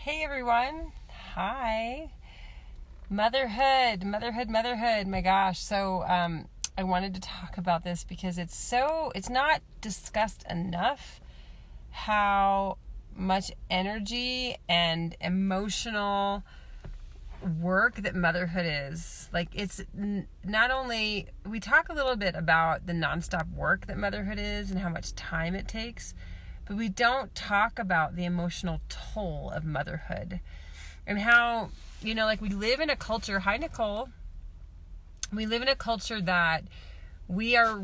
Hey everyone. Hi. Motherhood. My gosh. So I wanted to talk about this because it's not discussed enough how much energy and emotional work that motherhood is. Like, it's not only, we talk a little bit about the nonstop work that motherhood is and how much time it takes, but we don't talk about the emotional toll of motherhood and how, like, we live in a culture, hi Nicole, we live in a culture that we are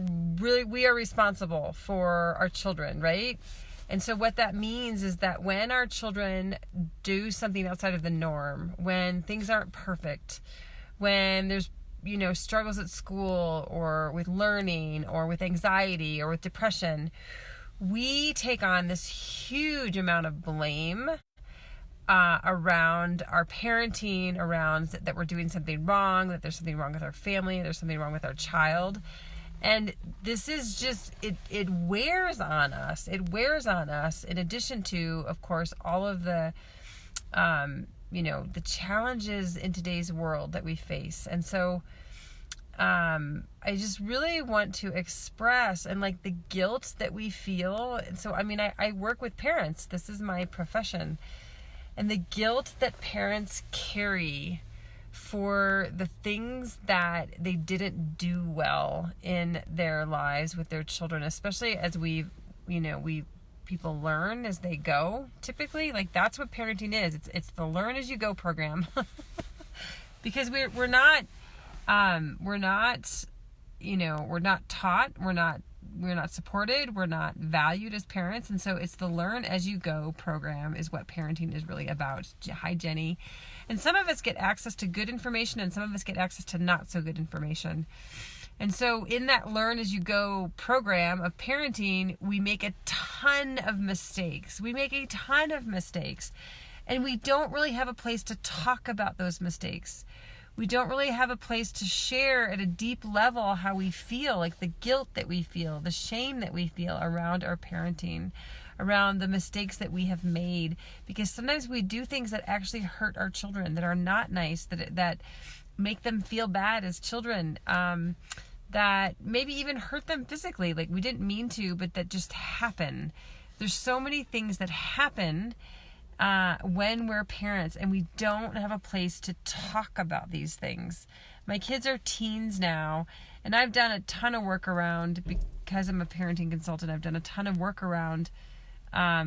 responsible for our children, right? And so what that means is that when our children do something outside of the norm, when things aren't perfect, when there's, struggles at school or with learning or with anxiety or with depression, we take on this huge amount of blame around our parenting, around that we're doing something wrong, that there's something wrong with our family, there's something wrong with our child. And this is just, it wears on us. It wears on us in addition to, of course, all of the, the challenges in today's world that we face. And so I just really want to express and like the guilt that we feel. And so, I work with parents. This is my profession. And the guilt that parents carry for the things that they didn't do well in their lives with their children, especially as people learn as they go. Typically, like, that's what parenting is. It's the learn as you go program. Because we're not taught, we're not supported, we're not valued as parents. And so it's the learn as you go program is what parenting is really about. Hi, Jenny. And some of us get access to good information and some of us get access to not so good information. And so in that learn as you go program of parenting, we make a ton of mistakes. And we don't really have a place to talk about those mistakes. We don't really have a place to share at a deep level how we feel, like the guilt that we feel, the shame that we feel around our parenting, around the mistakes that we have made. Because sometimes we do things that actually hurt our children, that are not nice, that make them feel bad as children, that maybe even hurt them physically, like we didn't mean to, but that just happen. There's so many things that happen when we're parents, and we don't have a place to talk about these things. My kids are teens now, and I've done a ton of work around, because I'm a parenting consultant, I've done a ton of work around, how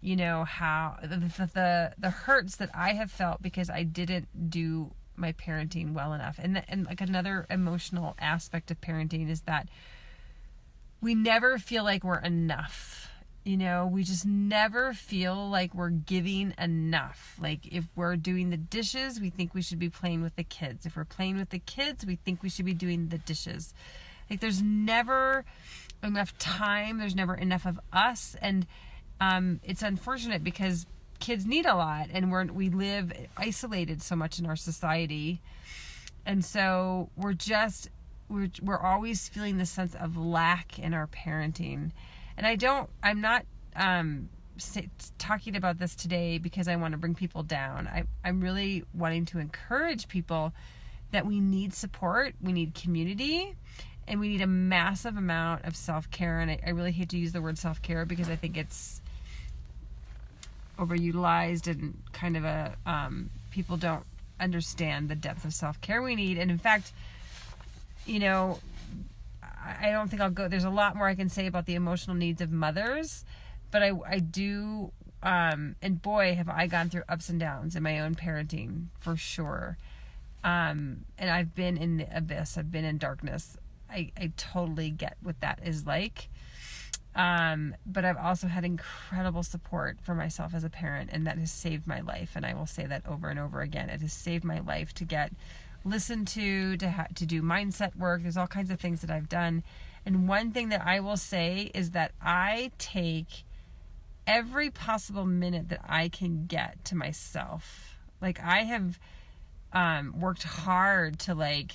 the hurts that I have felt because I didn't do my parenting well enough. And like another emotional aspect of parenting is that we never feel like we're enough. We just never feel like we're giving enough. Like, if we're doing the dishes, we think we should be playing with the kids. If we're playing with the kids, we think we should be doing the dishes. Like, there's never enough time. There's never enough of us. And it's unfortunate because kids need a lot, and we live isolated so much in our society. And so we're always feeling this sense of lack in our parenting. And I'm not talking about this today because I want to bring people down. I'm really wanting to encourage people that we need support, we need community, and we need a massive amount of self-care. And I really hate to use the word self-care because I think it's overutilized and kind of people don't understand the depth of self-care we need. And in fact, I don't think I'll go, there's a lot more I can say about the emotional needs of mothers, but I do, and boy, have I gone through ups and downs in my own parenting, for sure. And I've been in the abyss, I've been in darkness. I totally get what that is like. But I've also had incredible support for myself as a parent, and that has saved my life. And I will say that over and over again. It has saved my life to get listened to do mindset work. There's all kinds of things that I've done. And one thing that I will say is that I take every possible minute that I can get to myself. Like, I have worked hard to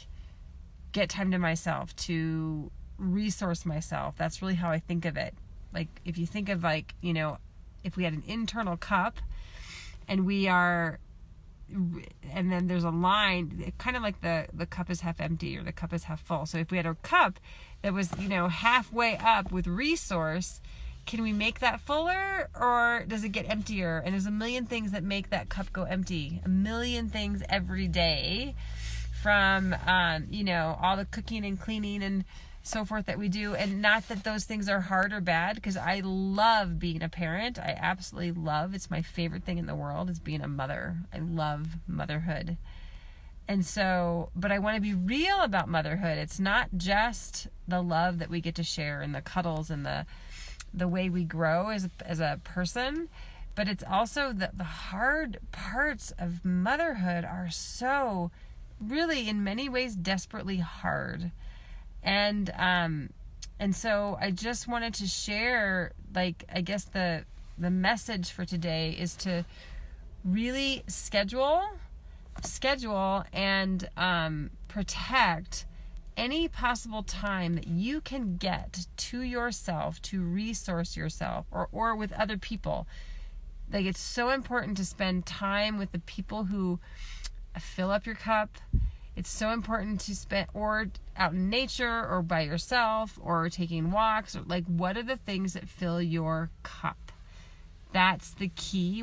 get time to myself, to resource myself. That's really how I think of it. Like, if you think of if we had an internal cup and and then there's a line, kind of like the cup is half empty or the cup is half full. So if we had a cup that was, halfway up with resource, can we make that fuller, or does it get emptier? And there's a million things that make that cup go empty. A million things every day, from all the cooking and cleaning and so forth that we do. And not that those things are hard or bad, because I love being a parent. I absolutely love, it's my favorite thing in the world, is being a mother. I love motherhood. And so, but I want to be real about motherhood. It's not just the love that we get to share and the cuddles and the way we grow as a person, but it's also the hard parts of motherhood are so, really in many ways, desperately hard. And so I just wanted to share, I guess the message for today is to really schedule and protect any possible time that you can get to yourself, to resource yourself, or with other people. It's so important to spend time with the people who fill up your cup. It's so important to spend, or out in nature, or by yourself, or taking walks, or what are the things that fill your cup? That's the key.